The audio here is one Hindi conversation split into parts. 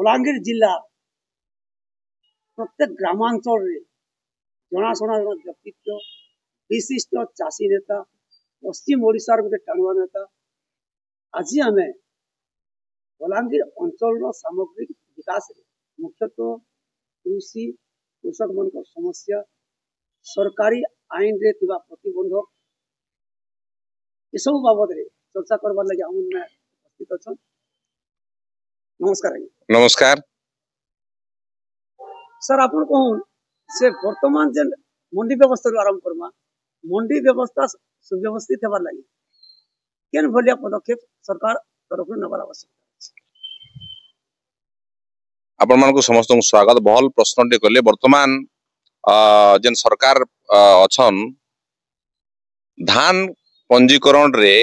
बलांगीर जिला प्रत्येक ग्रामांचल जनाशुना व्यक्तित्व विशिष्ट चाषी नेता पश्चिम ओडिशार गोटे टाणुआ नेता। आज आम बलांगीर अंचल सामग्रिक विकास मुख्यतः कृषि कृषक मान समस्या सरकारी आईन रे थिबा प्रतिबंधक ये सब बाबद चर्चा करवार लगे हम उपस्थित अच्छा। नमस्कार। नमस्कार सर आप कौन से वर्तमान जे मंडी व्यवस्था आरंभ करमा मंडी व्यवस्था सुव्यवस्थित होबार लगे केन भलिया पदक्षेप सरकार तरफ नबार आवश्यक। आपण मानको समस्त स्वागत भल प्रश्न टे कले। वर्तमान जेन सरकार अछन धान पंजीकरण रे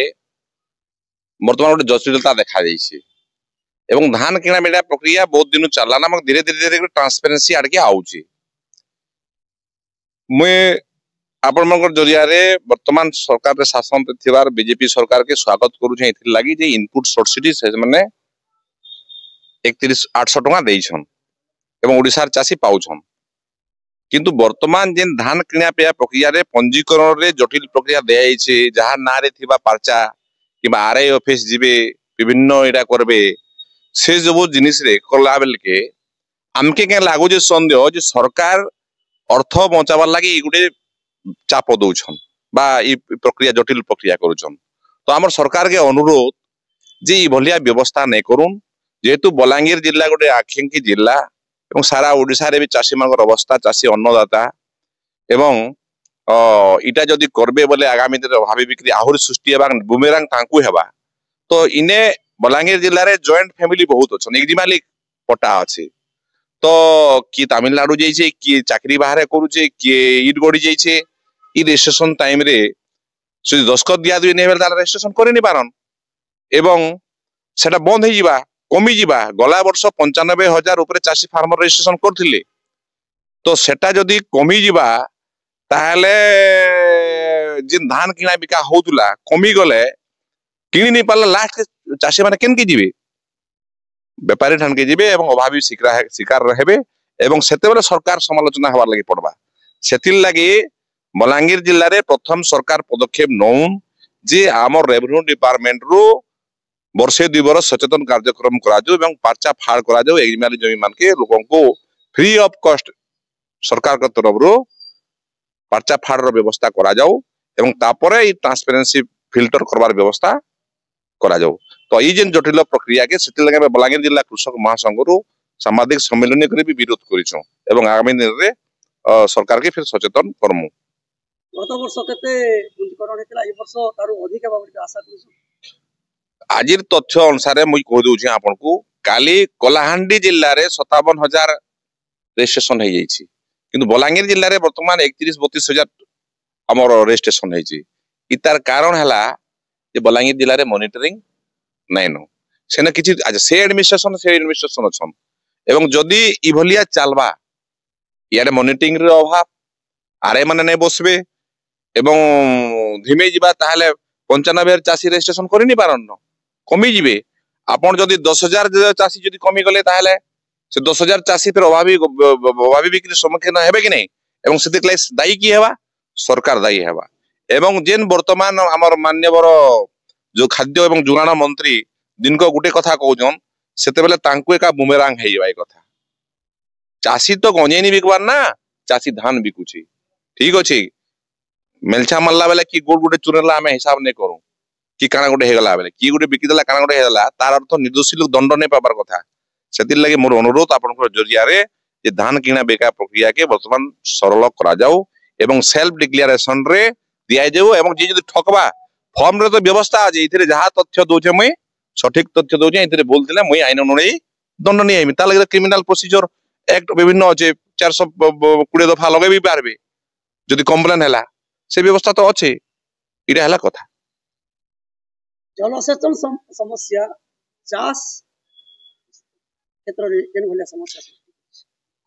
वर्तमान गोटे जटिलता देखा जाइए एवं धान किणा बेड़ा प्रक्रिया बहुत दिन चलला ना धीरे धीरे ट्रांसपेरेंसी आड़के आउची। मुझे आपण मन जरिया रे वर्तमान सरकार रे शासन थिबार बीजेपी सरकार के स्वागत करूछे। इथिर लागि जे इनपुट सब्सिडी से माने 31,800 टका देइछन एवं ओडिसार चासी पाउछन। किंतु वर्तमान जेन धान किणा पे प्रक्रिया रे पंजीकरण रे जटिल प्रक्रिया देइ छै जहां नारे थिबा पर्चा कि आरआई ऑफिस जिबे विभिन्न एडा करबे से जो जिनिस रे कला बेल के आमके के लागो जे संदेह जे सरकार अर्थ बचाबार लागि गुटे चाप दउछन बा ई प्रक्रिया जटिल प्रक्रिया करूछन। तो हमर सरकार के अनुरोध जे ई भलिया व्यवस्था नै करूम जेहेतु बलांगीर जिला गोटे आखिंकी जिला एवं सारा ओडिसा रे भी चाषी मानकर अवस्था चाषी अन्नदाता एवं इटा जदि करबे बोले आगामी दिन भावी बिक्री आहुरी सृष्टि हेबा बुमेरांग तांकु हेबा। तो इने बलांगीर जिले में जॉइंट फैमिली बहुत अच्छा एकजिमाली पट्टा अच्छे। तो किए तमिलनाडु जाइए किए चाकरी बाहर करुचे किए इट गड़ी जाइए इ रजिस्ट्रेशन टाइम रे दस्खत दिया दुई नहीं रजिस्ट्रेशन कर पारन एवं सेटा बंद हो कमी जा गला वर्ष 95,000 ऊपर चाषी फार्मर रजिस्ट्रेशन करथिले। तो सेटा जदि कमी जा ताहले जिन धान किना बिका होतुला कमी गले किनी नहीं पाला लास्ट चाषी माने केन के जीवे व्यापारी ठान के जीवे एवं अभावी शिकार रहे एवं सेते बेले सरकार समालोचना हबार लगी पड़बा। सेतिल लगी बलांगीर जिल्ला रे प्रथम सरकार पदक्षेप नौन जे आमर रेवेन्यू डिपार्टमेंट रो वर्षे 2 वर्ष सचेतन कार्यक्रम करा जो एवं पर्चा फाड़ करा जो एग्रीमाली जमी मान के लोगों को फ्री ऑफ कॉस्ट सरकार का तरफ रो पर्चा फाड़ रो व्यवस्था करा जाओ एवं तापरे ई ट्रांसपेरेंसी फिल्टर करबार व्यवस्था करा जाओ। तो ये जेन जटिल प्रक्रिया के सेति लगे बलांगीर जिला कृषक महासंघ रो सामाजिक सम्मेलन करे भी विरोध करिछो एवं आगामी दिन रे सरकार के फिर सचेतन करमु। गत वर्ष केते पंजीकरण हेतला ए वर्ष तारु अधिक बाबत आशा करू। आजिर तथ्य अनुसार मुई कह दउछि आपन को काली कलाहांडी जिल्ला रे 57,000 रजिस्ट्रेशन हो जाइछि किंतु बलांगीर जिल्ला रे वर्तमान 31-32,000 हमर रजिस्ट्रेशन होइछि। इतार कारण हला जे बलांगीर जिल्ला रे मॉनिटरिंग नै नो सेना किछि से एडमिनिस्ट्रेशन अछन एवं जदि इ भलिया चलबा यारे मॉनिटरिंग रे अभाव आरे माने नै बसबे एवं धीमे जिबा ताहाले 95,000 चासी रजिस्ट्रेशन करि नि पारन कमी जिबे। आपण जदि 10,000 चासी जदि कमी गले ताहाले से 10,000 चासी फिर अभावी बिक्री सम्मुखीन हेबे कि नै एवं सेति क्लास दायी की हेबा सरकार दायी हेबा। एवं जेन वर्तमान हमर मान्यवर जो खाद्य एवं जुगाण मंत्री दिन को गुटे कथा कहउजन सेते बेले तांकु एका बुमेरांग हे जाय कथा चासी तो गंजेनी बिकबार ना चासी धान बिकुची ठीक अछि मेलछा मल्ला बेले कि गोड़ गुटे चुनेला हमें हिसाब नै करू कि काना गुटे हेगला बेले कि गुटे बिकी देला काना गुटे हेगला तार अर्थ निर्दोषी लोग दंड नै पाबार कथा। सेति लागि मोर अनुरोध आपन जरिया रे जे धान किना बेका प्रक्रिया के वर्तमान सरल करा जाऊ एवं सेल्फ डिक्लेरेशन रे दिया जाऊ एवं जे जदि ठकबा फॉर्म रे तो व्यवस्था अछि इथिरे जहा तथ्य दोचे मई सठिक तथ्य दोचे इथिरे बोलथिले मई आईन अनुसार दंड नै आइमी ता लागि क्रिमिनल प्रोसीजर एक्ट विभिन्न अछि 420 दफा लगे भी पारबे जदि कंप्लेन हैला से व्यवस्था तो अछि इरा हैला कथा। जलसेचन समस्या चाष क्षेत्र रे केन भलिया समस्या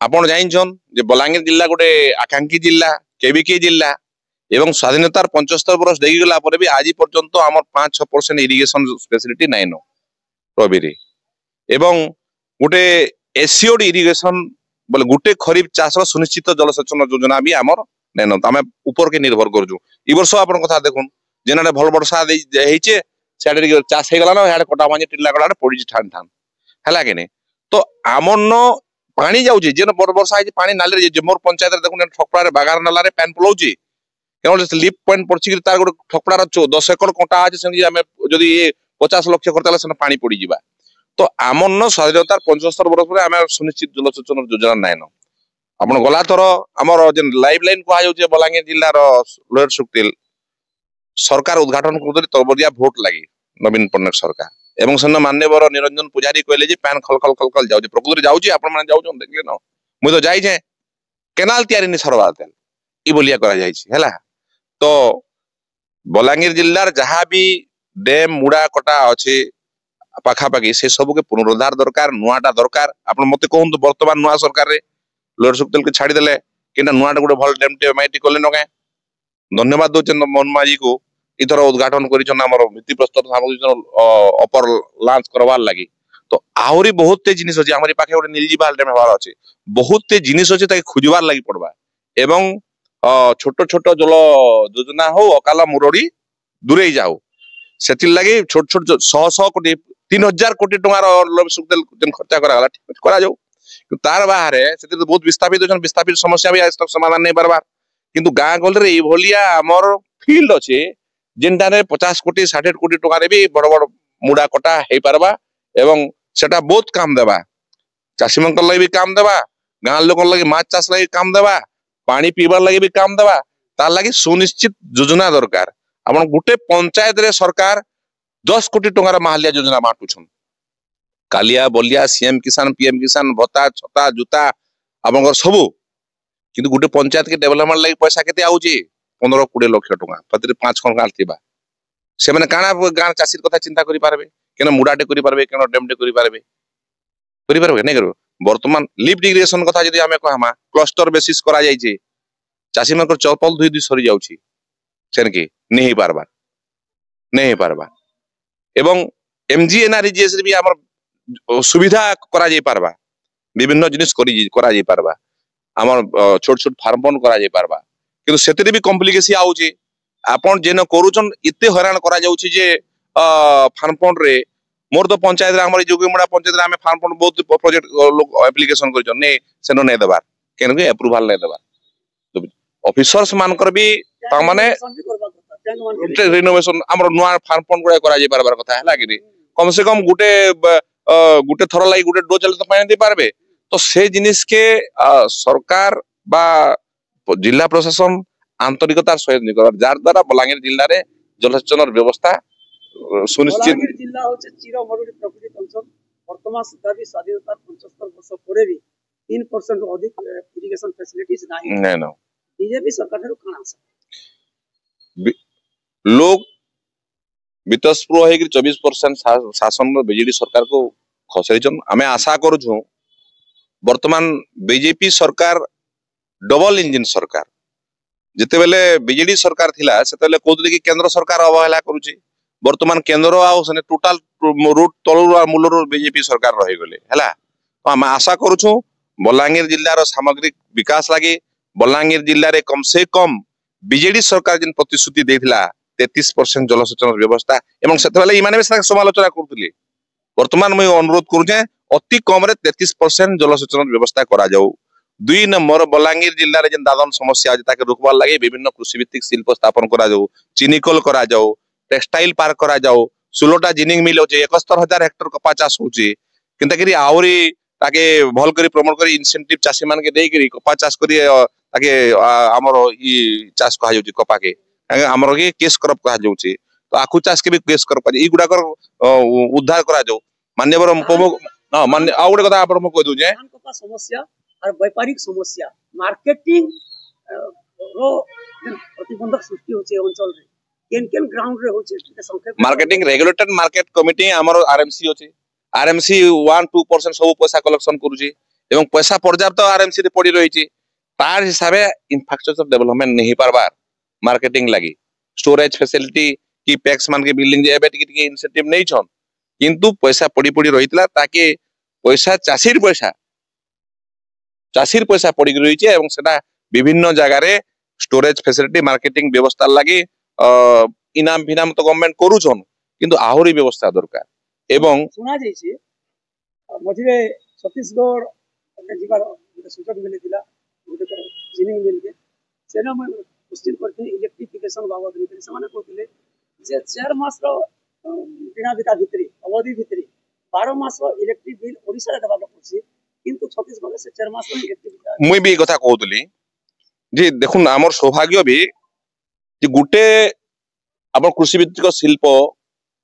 आपण जाइछन जे बलांगीर जिल्ला गोटे आकांक्षी जिल्ला केबीके जिल्ला एवं स्वाधीनतार 75 वर्ष देगी गला पर भी आज पर्यंत आम 5-6% इरिगेशन फैसिलिटी नाइन रवि एवं गोटे एसियोड इरिगेशन बोले गुटे खरीफ चाष सुनिश्चित जलसेचन योजना भी आमर नेन आम ऊपर के निर्भर करूँ ई वर्ष आप कथा देखुन जेना भल वर्षा होइचे सियाड़े चाष हो गला ना कटा मांझे टिल्ला कड़ा पड़ी ठान ठान है कि नहीं तो आमर न पानी जाऊँगी जेन वर्षा है पानी नाली मोर पंचायत देखुन ठकड़ा बागार नालार पैन पलाऊँगी केवल लिप पॉइंट पड़ी तार गोटे ठकड़ार 10 एकड़ कंटा अच्छे आम जदि 50 लक्ष करते पानी पड़ी जा तो आमर न स्वाधीनतार 75 वर्ष पर आम सुनिश्चित जलसेचन योजना नाइन आप गला थर आमर जेन लाइफ लाइन कहुचे बलांगीर जिलार लोयर सुक्तिल सरकार उद्घाटन कर तरबदिया भोट लगी नवीन पट्टनायक सरकार एवं सेन मान्यवर निरंजन पुजारी कहले पैन खल खल खल खल जाऊँ प्रकृति जाऊँगी आपण देखले न मुझे तो जाइए केनाल तैयारी नहीं सरवा तेल ई बोलिया करा तो बलांगीर जिलार जहाँ भी डैम मुड़ा कटा अच्छे पाखापाखि से सब के पुनरुद्धार दरकार नुआटा दरकार आप मत कहूँ बर्तमान नुआ सरकार लोयर सुक्तिल के छाड़देले कि नुआटा गोटे भल डैम टे एमआईटी कले न धन्यवाद दौचे मोहन माझी को इथर उद्घाटन कर भित्ति प्रस्तर सामग्री अपर लॉन्च करवार लगी तो आहरी बहुत जिनिस अच्छे आम पाखे गोटे नीलजीवाल डैम हबार अच्छे बहुत जिनिस अच्छे खोजबार लगी पड़वा एवं छोट छोट जल योजना हो अकाल मुरड़ी दूरे जाओ से लगी छोट छोट 100 कोटी 3000 कोटी टकर खर्चा करा तार बाहर से बहुत विस्थापित समस्या भी आज तक समाधान नहीं पारबार किंतु गाँ गहली ये आमर फील्ड अच्छे जेनटारे 50 कोटी 60 कोटी टकर भी बड़ बड़ मुड़ा कटा हो पारबा एवं सेटा बहुत काम देवा चाषी मन लगे भी काम देवा गाँ लोक लगे माछ चाष लगे काम देवा पानी पीबार लगे भी काम देवा तार लगी सुनिश्चित योजना दरकार आप गोटे पंचायत रे सरकार 10 कोटी टंकार माहालिया योजना बांटुछन कालिया बलिया सीएम किसान पीएम किसान भत्ता छता जूता आप सबू किंतु गोटे पंचायत के डेवलपमेंट लगी पैसा केते आउची 15-20 लाख टका पत्र 5 खन गाल थिबा से माने काना गाँ चाषी कथा चिंता करि पारबे केना मुडाटे करि पारबे केना डेमटे करि पारबे नहीं करबे वर्तमान लिफ्ट इरिगेशन कथा जदि आमे कहमा क्लस्टर बेसिस करा जाय छै चाषी मन चपल धुई धुई सरी जाउची सेन की नहीं पारबा एवं एमजीएनआरजीएस भी हमर सुविधा करा जाय पारबा विभिन्न जिनिस करा जाय पारबा हमर छोट छोट फार्म बन करा जाय पारबा किंतु सेतरे भी कॉम्प्लिकेसी आउची आपण जेन करूछन इते हैरान करा जाउची जे फार्म फंड रे मोर तो पंचायत रे हमर जोगीमुड़ा पंचायत रे हमें फार्म फंड बहुत प्रोजेक्ट लोग एप्लीकेशन करिछन ने सेनो नै देबार केन के अप्रूवल नै देबार ऑफिसर्स मानकर भी माने रिनोवेशन हमर नुआ फार्म फंड गुडा करा जाय पारबार कथा हला कि कम से कम गुटे थर लागि गुटे डो चले तो पानी दे पारबे तो से जिनिस के सरकार बा जिला प्रशासन आंतरिकतार सहित निकर जार द्वारा बलांगीर जिल्ला रे जलसेचन व्यवस्था सुनिश्चित जिला होचे चिर मरुडी प्रकृति अंचल वर्तमान सुधा भी स्वाधीनता 75 वर्ष परे भी 3% अधिक इरिगेशन फैसिलिटीज नाही ना बीजेपी सरकार ठारू काना आशा लोग वितस्पृह है कि 24% शासन बीजेडी सरकार को खसैछन आमे आशा करू वर्तमान बीजेपी सरकार डबल इंजिन सरकार जिते बेले बीजेडी सरकार थिला सेतेले कहउतले कि केंद्र सरकार अवहेला करूची वर्तमान केंद्र आउ सने टोटल रूट तलुर मूलर बीजेपी सरकार रही गले हैला तो हम आशा करूछु बलांगीर जिल्लार सामग्रिक विकास लागि बलांगीर जिल्ला रे कम से कम बीजेडी सरकार जिन प्रतिश्रुति देथिला 33% जलसेचन व्यवस्था एवं सेते बेले इमाने भी समालोचना करथुली वर्तमान मैं अनुरोध करूचे अति कम रे 33% जलसेचन व्यवस्था करा जाऊ 2 नंबर बलांगीर जिल्ला रे जेन दादन समस्या अछि ताके रोकबार लागि विभिन्न कृषि भित्तिक शिल्प स्थापन करा जाऊ चिनिकल करा जाऊ टेक्सटाइल पार्क करा जाऊ 16टा जिनिंग मिल होचे 71,000 हेक्टर कपा चाष होचे किंता करी आउरी ताके भल करी प्रमोट करी इंसेंटिव चाषी मान के देई करी कपा चाष करी ताके हमर ई चाष कहा जाउची कपा के हमर के केस क्रॉप कहा जाउची तो आखु चाष के भी केस क्रॉप ई गुडा कर उद्धार करा जाऊ मान्यवर मान्य आ गोटे कथा आपण कह दउ जे कपा समस्या और व्यापारिक समस्या मार्केटिंग रो प्रतिबंधक सृष्टि होचे अंचल रे केन ग्राउंड रे होचे संक्षेप मार्केटिंग रेगुलेटेड मार्केट कमिटी हमर आरएमसी होचे आरएमसी 1-2% सब पैसा कलेक्शन करूची एवं पैसा पर्याप्त आरएमसी रे पड़ी रहिची तार हिसाबे इंफ्रास्ट्रक्चर डेवलपमेंट नहीं पारबार मार्केटिंग लागि स्टोरेज फैसिलिटी की पैक्स मान के बिल्डिंग जे एबे टिके इंसेंटिव नहीं छन किंतु पैसा पड़ी रहितला ताके पैसा चासीर पैसा चाषीर पैसा पड़ी रही है विभिन्न जगार स्टोरेज फैसिलिटी मार्केटिंग व्यवस्था लगी इनाम फिनाम तो गवर्नमेंट करूछन किंतु आहुरी व्यवस्था दरकार एवं सुना जाइए मझे छत्तीसगढ़ जीवार सुजोग मिलता गोटे जिनिंग मिल के सेना मैं क्वेश्चन करते इलेक्ट्रिफिकेशन बाबद कहते जे 4 मास किणा बिका भितर अवधि भितर 12 मास इलेक्ट्रिक बिल ओडिशा देवाक पड़सी किंतु छत्तीसगढ़ से 4 मास इलेक्ट्रिक मुई भी कथा कहतली जी देखुन आमर सौभाग्य भी जे गुटे आम कृषि भित्तिक शिल्प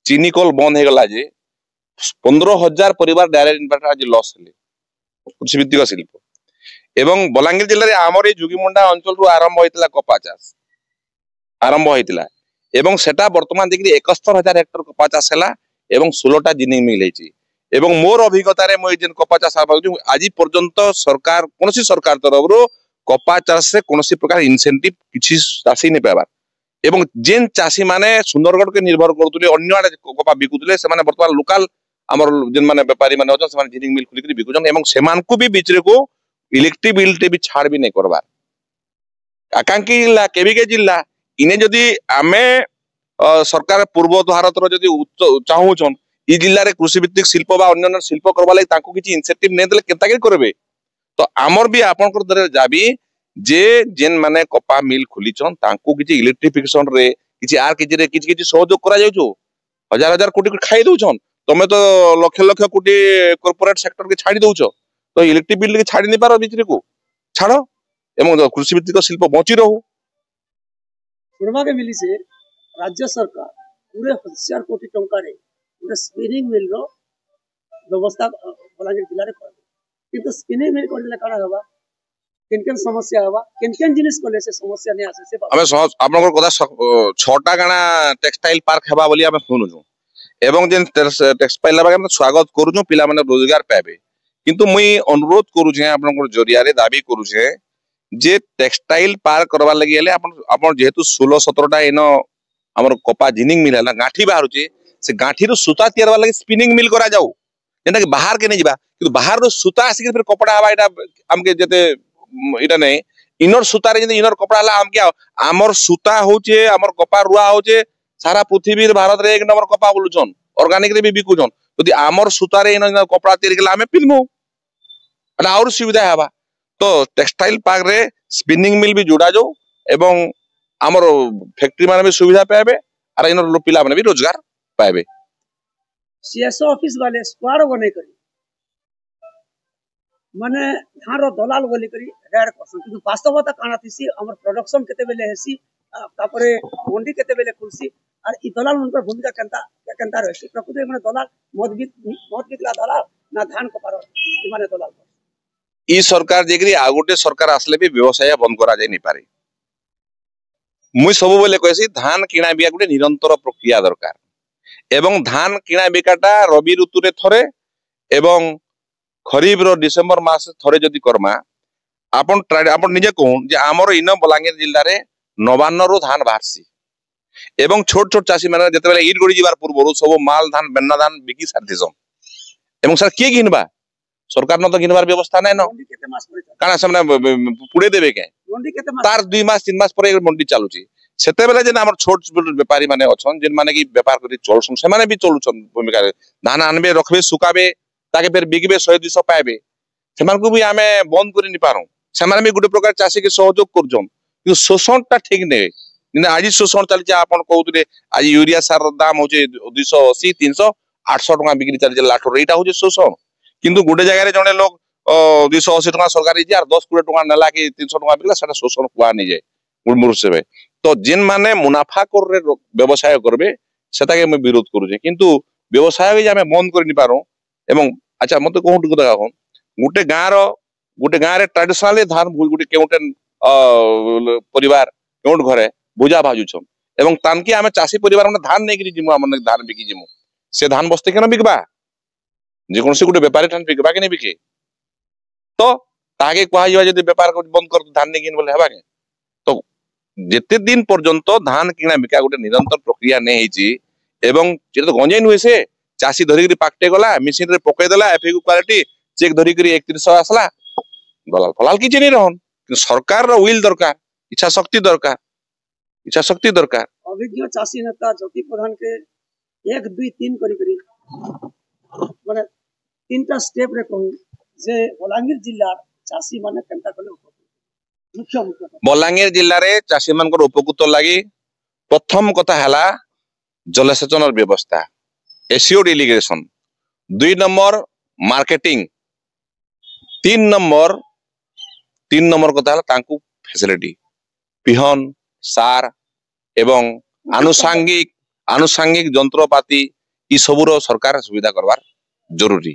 चीनी कल बंद हो गला जे 15,000 परिवार डायरेक्ट इनफैक्ट आज लॉस हेले कृषि भित्तिक शिल्प एवं बलांगीर जिले में आमर जुगीमुंडा अंचल रु आरंभ होइतिला कपा चाष आरंभ होइतिला एवं सेटा वर्तमान देखि 71,000 हेक्टर कपा चाष हैला एवं 16टा जिनिंग मिल हेची एवं मोर अभिज्ञता रे मोय जेन कपा चाष आज पर्यंत सरकार कोनोसी सरकार तरफ रो कपा चाष से कोनोसी प्रकार इंसेंटिव किछि राशि नै पाबार एवं जेन चाषी माने सुंदरगढ़ के निर्भर करतुले अन्य आडे कपा बिकुतले से माने वर्तमान लोकल हमर जेन माने व्यापारी माने अछन से माने जिनिंग मिल खुली बिकुजन एवं सेमान को भी बीच रे को इलेक्ट्रिक बिल टे भी छाड़ भी नहीं करबार आकांक्षी जिला केविके जिला इने जदि आमे सरकार पूर्व भारत रो जदि चाहूछन ई जिल्ला रे कृषि भित्तिक शिल्प बा अन्य शिल्प करबा लागि तांको किछि इंसेंटिव नै देले केता के करबे तो आमर भी आपनकर दरे जाबी जे जेन माने कपा मिल खुलीछन तांको किछि इलेक्ट्रिफिकेशन रे किछि आर किछि रे किछि सहयोग करा जाउछो हजार हजार कोटी खाई दउछन तमे तो लक्ष लक्ष कोटी कॉर्पोरेट सेक्टर के छाड़ी दउछो तो इलेक्ट्रिक बिल के छाड़ी नहीं पारो बीच को छाड़ो एवं कृषि भित्तिक शिल्प बची रहू सुनवा के मिली से राज्य सरकार पूरे 1,000 कोटी टंका रे पूरे स्पिनिंग मिल रो व्यवस्था बलांगीर जिले रे कर किंतु स्पिनिंग मिल करले काना हवा किन समस्या हवा किन जिनिस कोले से समस्या नहीं आसे से हमें आपनकर कथा 6टा गाना टेक्सटाइल पार्क हेबा बोली हमें सुनुजु एवं जेन टेक्सटाइल लगा हम स्वागत करूजु पिला माने रोजगार पाबे किंतु मुई अनुरोध करूछे आपनकर जरिया रे दाबी करूछे जे टेक्सटाइल पार्क करबा लागि हेले आपन जेहेतु 16-17टा एनो हमर कपा जिनिंग मिल हला गाठी बाहरुचे से गाठी रो सूता तैयार लागि स्पिनिंग मिल करा जाऊ जेना कि बाहर के नै जिबा किंतु बाहर रो सूता आसी फिर कपड़ा हवा एटा हमके जते एटा नै इनर सूता रे जे इनर कपड़ा हला हमके हमर सूता होचे हमर कपा रुआ होचे सारा पृथ्वी भारत रे एक नंबर कपा बोलुछन ऑर्गेनिक रे भी बिकुछन यदि आमर सूता रे इन कपड़ा तैयार केला हमें पिनमु अना और सुविधा हवा तो टेक्सटाइल पार्क रे स्पिनिंग मिल भी जोड़ा जाऊ एवं आमर फैक्ट्री माने भी सुविधा पाबे और इन पिला माने भी रोजगार पाबे सीएसओ ऑफिस वाले स्क्वाड बने करी माने धान रो दलाल बोली करी रेड करसन किंतु वास्तवता काना थिसी हमर प्रोडक्शन केते बेले हेसी तापरे मंडी केते बेले खुलसी और ई दलाल मनकर भूमिका केनता रहसी प्रकृति माने दलाल मद बिकला दलाल ना धान कपार ई माने दलाल ई सरकार जेकरी आ गोटे सरकार आसले भी व्यवसाय बंद करा जाय नि पारे मुई सब बेले कहसी धान किणा बिया गोटे निरंतर प्रक्रिया दरकार एवं धान किणा बिकाटा रबी ऋतु रे थरे एवं खरीफ रो डिसेंबर मास थरे जदी करमा आपन निजे कहून जे हमर इन बलांगीर जिल्ला रे 92 रो धान बाहरसी एवं छोट छोट चाषी माने जते बेले ईट गडी जिबार पूर्व सब माल धान बेन्ना धान बिकी सारथिसन एवं सर के घिनबा सरकार न तो घिनबार व्यवस्था नै न काना सामने पुडे देबे के तार 2 मास 3 मास पर मंडी चालुची सेते बेले जेन हमर छोट व्यापारी माने अछन जेन माने की व्यापार करी चलछन से माने भी चलुछन भूमिका रे धान आनबे रखबे सुकाबे ताके फिर बिगबे 100-200 पाएबे सेमान को भी हमें बंद करि नि पारो सेमान भी गुटे प्रकार चाषी के सहयोग करजन कि शोषणटा ठीक नै ने आज शोषण चलचे आपन कहउतले आज यूरिया सार दाम होचे 280 300 800 टका बिक्री चलचे लाठो एटा होचे शोषण किंतु गुटे जगह रे जने लोग 280 टका सरकारी जे 10-20 टका नला कि 300 टका बिकला सेटा शोषण कुआ नि जाय मुरमुर से तो जिन माने मुनाफा कर रे व्यवसाय करबे सेटा के मैं विरोध करू जे किंतु व्यवसाय के हमें बंद कर नि पारो एवं अच्छा मते कोहुट को देखा गुटे गां रे ट्रेडिशनली धान गुटे केउटेन परिवार केउट घरे भुजा भाजुछन एवं तानकी हमें चासी परिवार में धान नै कि जिमु हमन धान बिकी जिमु से धान बस्ते केन बिकबा जे कोन से गुटे व्यापारी धान बिकबा के नै बिके तो ताके कहै जवा जदी व्यापार को बंद कर धान नै किन बोले हेबा के तो जेते दिन पर्यंत धान किना बिका गुटे निरंतर प्रक्रिया नै हेची एवं जे तो गंजे नुहे से चासी धरी पाकटे गला मशीन रे पकई देला एफएक्यू क्वालिटी चेक धरी 3100 आसला दलाल फलाल किसी नहीं रहन सरकार रो विल दरकार इच्छा शक्ति दरकार अभिज्ञ चाषी नेता ज्योति प्रधान के 1 2 3 करी माने 3टा स्टेप रे कहूं जे बलांगीर जिल्ला चाषी माने केनता कले मुख्य बलांगीर जिल्ला रे चाषी मानकर उपकृत लगी प्रथम कथा हला जलसेचन व्यवस्था ACO irrigation 2 number marketing 3 number कथा हला तांकू फैसिलिटी पिहन सार एवं आनुषांगिक जंत्रपाती इ सबुर सरकार सुविधा करवार जरूरी।